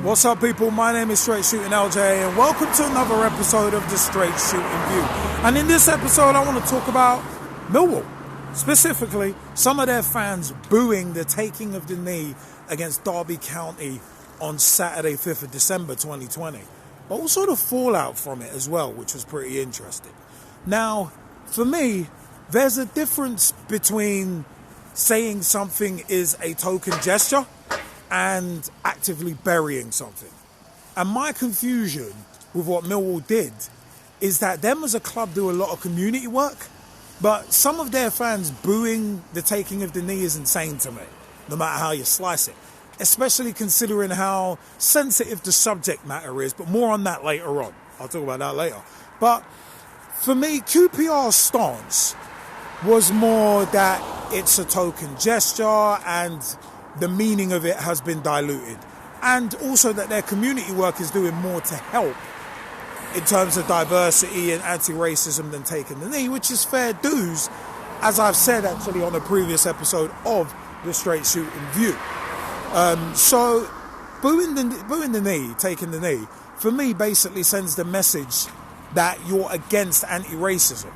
What's up, people? My name is Straight Shootin LJA, and welcome to another episode of the Straight Shootin View. And in this episode, I want to talk about Millwall. Specifically, some of their fans booing the taking of the knee against Derby County on Saturday, 5th of December 2020. But also the fallout from it as well, which was pretty interesting. Now, for me, there's a difference between saying something is a token gesture and actively burying something. And my confusion with what Millwall did is that them as a club do a lot of community work, but some of their fans booing the taking of the knee is insane to me, no matter how you slice it, especially considering how sensitive the subject matter is, but more on that later on. I'll talk about that later. But for me, QPR's stance was more that it's a token gesture and the meaning of it has been diluted. And also that their community work is doing more to help in terms of diversity and anti-racism than taking the knee, which is fair dues, as I've said actually on a previous episode of the Straight Shootin View. So booing the knee, taking the knee, for me basically sends the message that you're against anti-racism.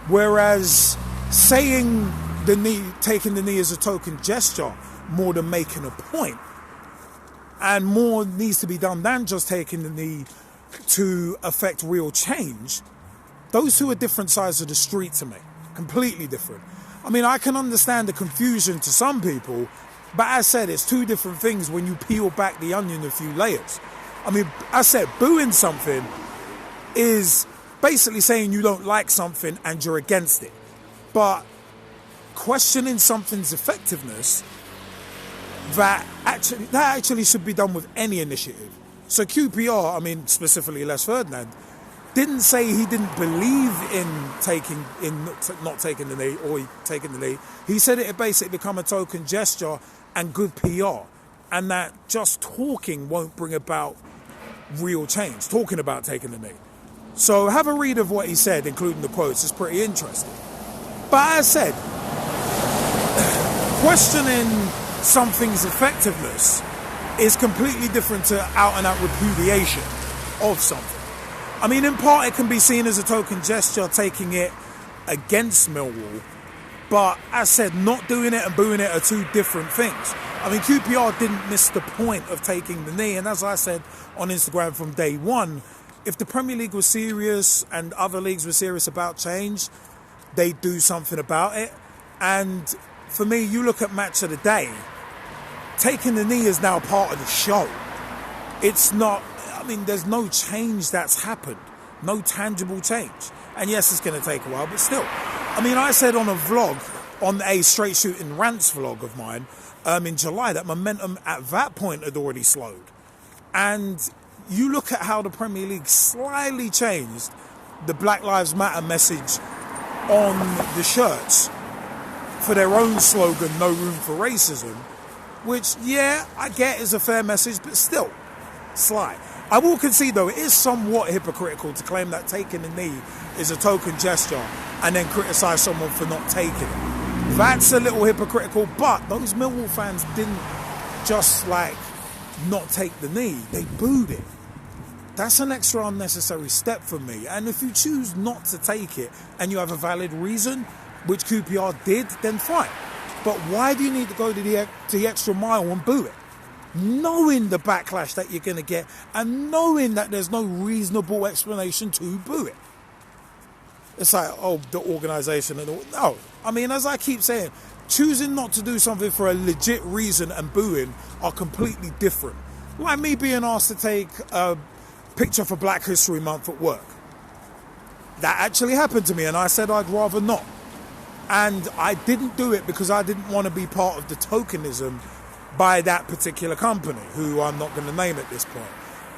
Whereas saying the knee, taking the knee is a token gesture more than making a point. And more needs to be done than just taking the knee to affect real change. Those two are different sides of the street to me. Completely different. I mean, I can understand the confusion to some people, but as I said, it's two different things when you peel back the onion a few layers. I mean, I said booing something is basically saying you don't like something and you're against it. But questioning something's effectiveness, that actually should be done with any initiative. So QPR, I mean specifically Les Ferdinand, didn't say he didn't believe in not taking the knee or taking the knee. He said it had basically become a token gesture and good PR, and that just talking won't bring about real change, talking about taking the knee. So have a read of what he said, including the quotes. It's pretty interesting. But as I said, questioning something's effectiveness is completely different to out-and-out repudiation of something. I mean, in part, it can be seen as a token gesture, taking it against Millwall. But as I said, not doing it and booing it are two different things. I mean, QPR didn't miss the point of taking the knee. And as I said on Instagram from day one, if the Premier League was serious and other leagues were serious about change, they'd do something about it. And for me, you look at Match of the Day, taking the knee is now part of the show. It's not, I mean, there's no change that's happened. No tangible change. And yes, it's going to take a while, but still. I mean, I said on a vlog, on a Straight Shootin Rants vlog of mine, in July, that momentum at that point had already slowed. And you look at how the Premier League slightly changed the Black Lives Matter message on the shirts for their own slogan, no room for racism, which, yeah, I get is a fair message, but still, slight. I will concede, though, it is somewhat hypocritical to claim that taking the knee is a token gesture and then criticise someone for not taking it. That's a little hypocritical, but those Millwall fans didn't just, not take the knee. They booed it. That's an extra unnecessary step for me. And if you choose not to take it and you have a valid reason, which QPR did, then fine. But why do you need to go to the extra mile and boo it? Knowing the backlash that you're going to get and knowing that there's no reasonable explanation to boo it. It's like, oh, the organisation and all. No. I mean, as I keep saying, choosing not to do something for a legit reason and booing are completely different. Like me being asked to take a picture for Black History Month at work. That actually happened to me and I said I'd rather not. And I didn't do it because I didn't want to be part of the tokenism by that particular company, who I'm not going to name at this point.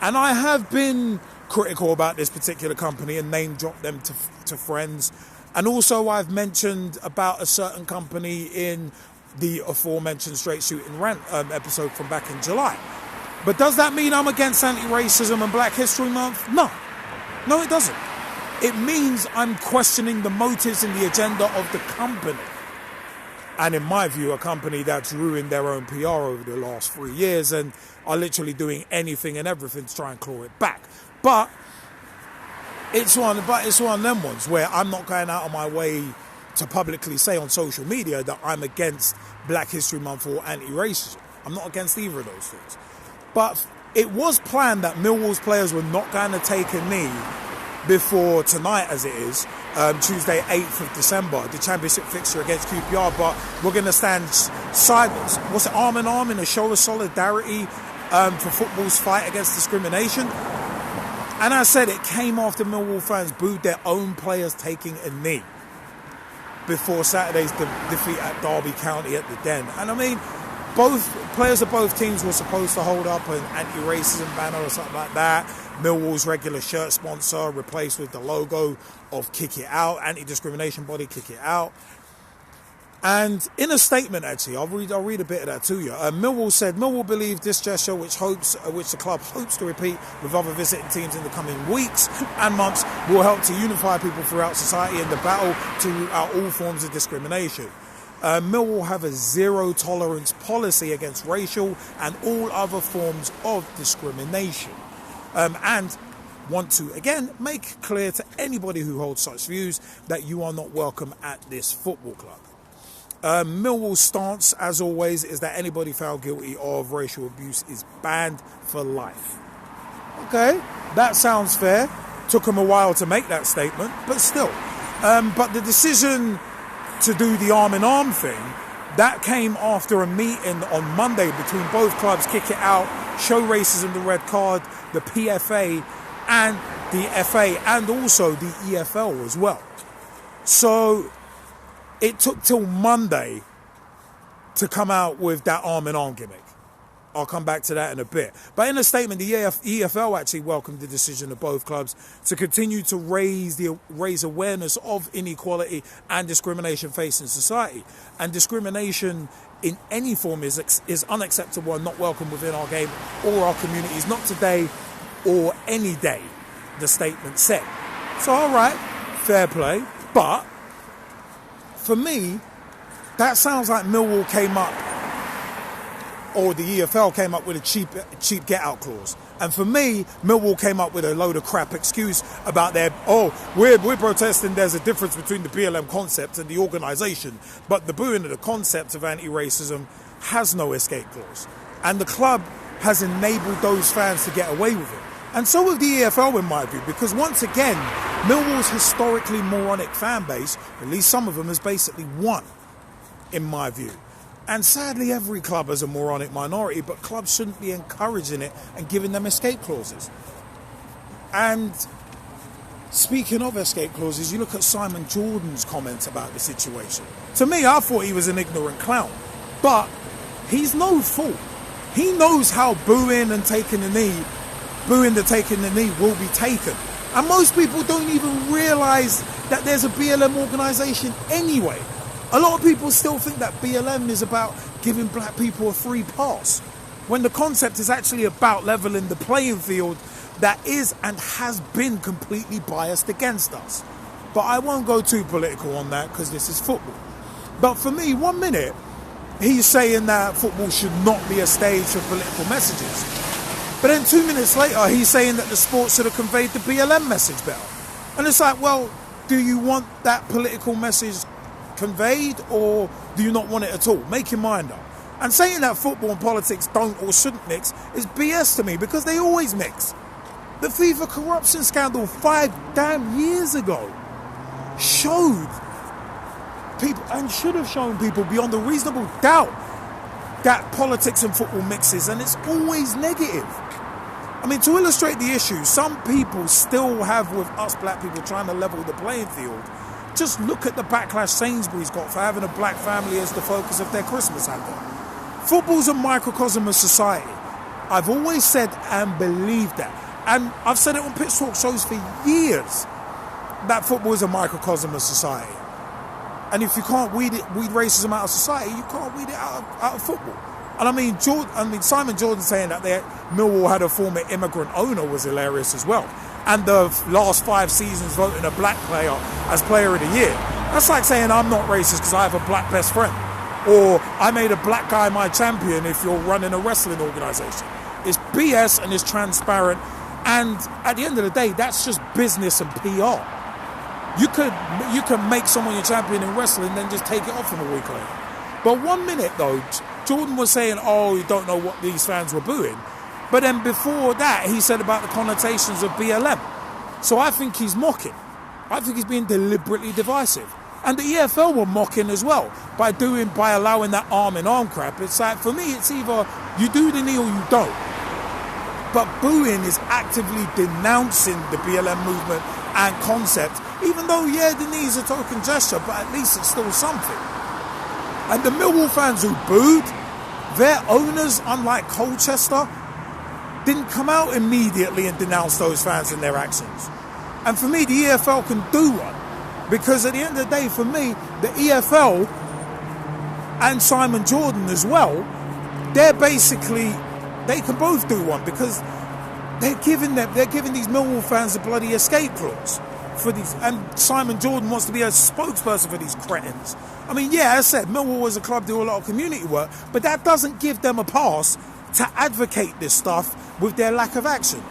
And I have been critical about this particular company and name dropped them to friends. And also I've mentioned about a certain company in the aforementioned Straight Shootin Rant episode from back in July. But does that mean I'm against anti-racism and Black History Month? No. No, it doesn't. It means I'm questioning the motives and the agenda of the company. And in my view, a company that's ruined their own PR over the last 3 years and are literally doing anything and everything to try and claw it back. But it's one of them ones where I'm not going out of my way to publicly say on social media that I'm against Black History Month or anti-racism. I'm not against either of those things. But it was planned that Millwall's players were not going to take a knee before tonight, as it is, Tuesday 8th of December, the championship fixture against QPR, but we're going to stand arm in arm in a show of solidarity for football's fight against discrimination. And I said it came after Millwall fans booed their own players taking a knee before Saturday's defeat at Derby County at the Den. And I mean, both players of both teams were supposed to hold up an anti-racism banner or something like that. Millwall's regular shirt sponsor replaced with the logo of Kick It Out, anti-discrimination body Kick It Out. And in a statement, actually, I'll read a bit of that to you. Millwall said, Millwall believe this gesture, which the club hopes to repeat with other visiting teams in the coming weeks and months, will help to unify people throughout society in the battle to root out all forms of discrimination. Millwall have a zero tolerance policy against racial and all other forms of discrimination. And want to, again, make clear to anybody who holds such views that you are not welcome at this football club. Millwall's stance, as always, is that anybody found guilty of racial abuse is banned for life. Okay, that sounds fair. Took them a while to make that statement, but still. But the decision to do the arm-in-arm thing, that came after a meeting on Monday between both clubs, Kick It Out, Show Racism the Red Card, the PFA and the FA, and also the EFL as well. So it took till Monday to come out with that arm-in-arm gimmick. I'll come back to that in a bit. But in a statement, the EFL actually welcomed the decision of both clubs to continue to raise awareness of inequality and discrimination facing society. And discrimination in any form is unacceptable and not welcome within our game or our communities, not today or any day, the statement said. So, all right, fair play. But for me, that sounds like Millwall came up, or the EFL came up with a cheap get-out clause. And for me, Millwall came up with a load of crap excuse about we're protesting there's a difference between the BLM concept and the organisation, but the booing of the concept of anti-racism has no escape clause. And the club has enabled those fans to get away with it. And so with the EFL, in my view, because once again, Millwall's historically moronic fan base, at least some of them, has basically won, in my view. And sadly, every club has a moronic minority, but clubs shouldn't be encouraging it and giving them escape clauses. And speaking of escape clauses, you look at Simon Jordan's comments about the situation. To me, I thought he was an ignorant clown, but he's no fool. He knows how booing the taking the knee will be taken. And most people don't even realise that there's a BLM organisation anyway. A lot of people still think that BLM is about giving black people a free pass, when the concept is actually about levelling the playing field that is and has been completely biased against us. But I won't go too political on that because this is football. But for me, 1 minute, he's saying that football should not be a stage for political messages. But then 2 minutes later, he's saying that the sport should have conveyed the BLM message better. And it's like, well, do you want that political message conveyed, or do you not want it at all? Make your mind up. And saying that football and politics don't or shouldn't mix is BS to me, because they always mix. The FIFA corruption scandal 5 damn years ago showed people, and should have shown people beyond a reasonable doubt, that politics and football mixes, and it's always negative. I mean, to illustrate the issue, some people still have with us black people trying to level the playing field. Just look at the backlash Sainsbury's got for having a black family as the focus of their Christmas advert. Football's a microcosm of society. I've always said and believed that. And I've said it on Pitch Talk shows for years, that football is a microcosm of society. And if you can't weed racism out of society, you can't weed it out of football. And I mean, Simon Jordan saying that Millwall had a former immigrant owner was hilarious as well. And the last 5 seasons voting a black player as player of the year. That's like saying I'm not racist because I have a black best friend. or I made a black guy my champion if you're running a wrestling organisation. It's BS and it's transparent, and at the end of the day, that's just business and PR. You can make someone your champion in wrestling, then just take it off in a week later. But 1 minute though, Jordan was saying, oh, you don't know what these fans were booing. But then before that, he said about the connotations of BLM. So I think he's mocking. I think he's being deliberately divisive. And the EFL were mocking as well by allowing that arm-in-arm crap. It's like, for me, it's either you do the knee or you don't. But booing is actively denouncing the BLM movement and concept, even though, yeah, the knee is a token gesture, but at least it's still something. And the Millwall fans who booed, their owners, unlike Colchester, didn't come out immediately and denounce those fans and their actions. And for me, the EFL can do one. Because at the end of the day, for me, the EFL and Simon Jordan as well, they can both do one, because they're giving these Millwall fans a bloody escape clause for these, and Simon Jordan wants to be a spokesperson for these cretins. I mean, yeah, as I said, Millwall as a club do a lot of community work, but that doesn't give them a pass to advocate this stuff with their lack of action.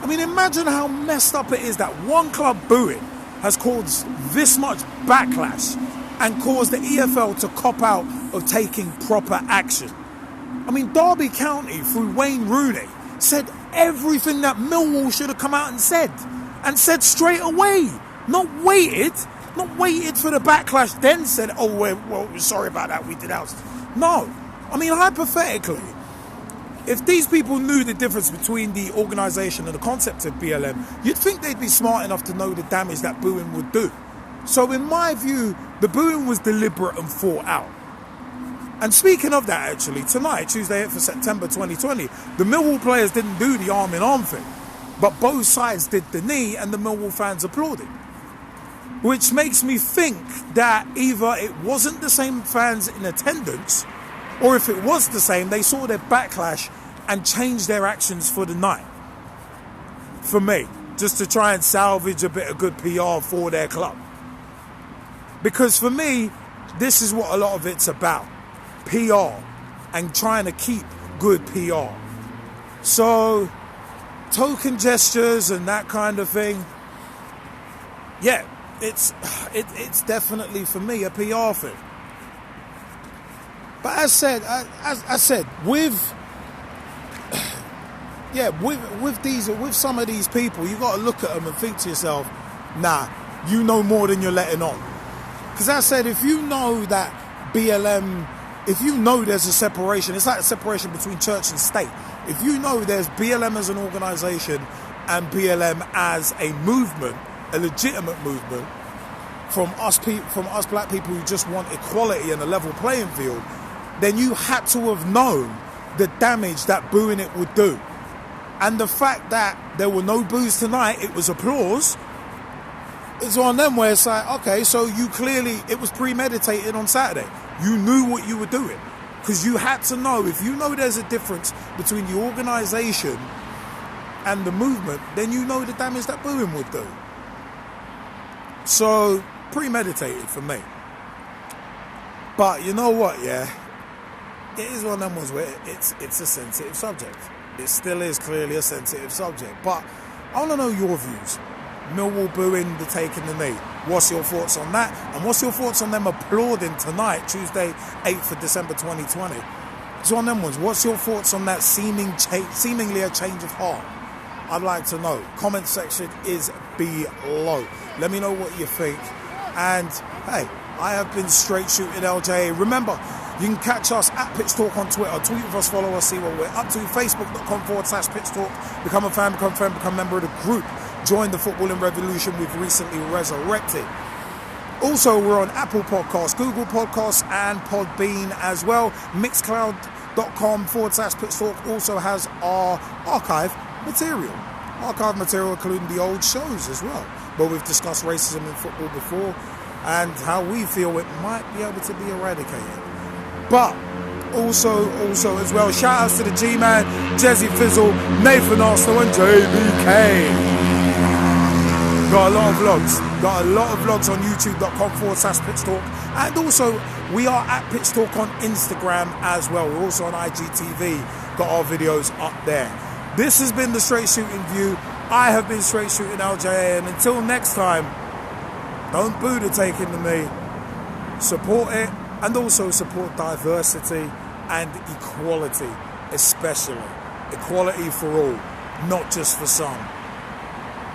I mean, imagine how messed up it is that one club booing has caused this much backlash and caused the EFL to cop out of taking proper action. I mean, Derby County, through Wayne Rooney, said everything that Millwall should have come out and said straight away. Not waited for the backlash, then said, oh, we're sorry about that, we denounced. No. I mean, hypothetically, if these people knew the difference between the organisation and the concept of BLM, you'd think they'd be smart enough to know the damage that booing would do. So in my view, the booing was deliberate and thought out. And speaking of that, actually, tonight, Tuesday 8th of September 2020, the Millwall players didn't do the arm-in-arm thing, but both sides did the knee and the Millwall fans applauded. Which makes me think that either it wasn't the same fans in attendance, or if it was the same, they saw their backlash and changed their actions for the night. For me, just to try and salvage a bit of good PR for their club. Because for me, this is what a lot of it's about. PR and trying to keep good PR. So, token gestures and that kind of thing, yeah, it's definitely for me a PR thing. But as I said, with some of these people, you got to look at them and think to yourself, nah, you know more than you're letting on. Because I said, if you know that BLM, if you know there's a separation, it's like a separation between church and state. If you know there's BLM as an organisation and BLM as a movement, a legitimate movement, from us black people who just want equality and a level playing field, then you had to have known the damage that booing it would do. And the fact that there were no boos tonight, it was applause, it's on them where it's like, okay, so you clearly, it was premeditated on Saturday. You knew what you were doing. Because you had to know, if you know there's a difference between the organisation and the movement, then you know the damage that booing would do. So, premeditated for me. But you know what, yeah? It is one of them ones where it's a sensitive subject. It still is clearly a sensitive subject. But I want to know your views. Millwall booing, the taking the knee. What's your thoughts on that? And what's your thoughts on them applauding tonight, Tuesday, 8th of December 2020? It's one of them ones. What's your thoughts on that seemingly a change of heart? I'd like to know. Comment section is below. Let me know what you think. And hey, I have been Straight Shootin LJA. Remember, you can catch us at Pitch Talk on Twitter. Tweet with us, follow us, see what we're up to. Facebook.com/Pitch Talk. Become a fan, become a friend, become a member of the group. Join the footballing revolution we've recently resurrected. Also, we're on Apple Podcasts, Google Podcasts, and Podbean as well. Mixcloud.com/Pitch Talk also has our archive material. Archive material including the old shows as well. But we've discussed racism in football before and how we feel it might be able to be eradicated. But also as well, shout outs to the G-Man, Jezzy Fizzle, Nathan Arsenal and JBK. Got a lot of vlogs. Got a lot of vlogs on youtube.com/Pitch Talk. And also, we are at Pitch Talk on Instagram as well. We're also on IGTV. Got our videos up there. This has been the Straight Shootin View. I have been Straight Shootin LJA. And until next time, don't boo the taking to me. Support it. And also support diversity and equality, especially. Equality for all, not just for some.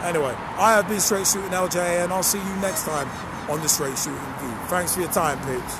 Anyway, I have been Straight Shootin LJA, and I'll see you next time on the Straight Shootin View. Thanks for your time, peeps.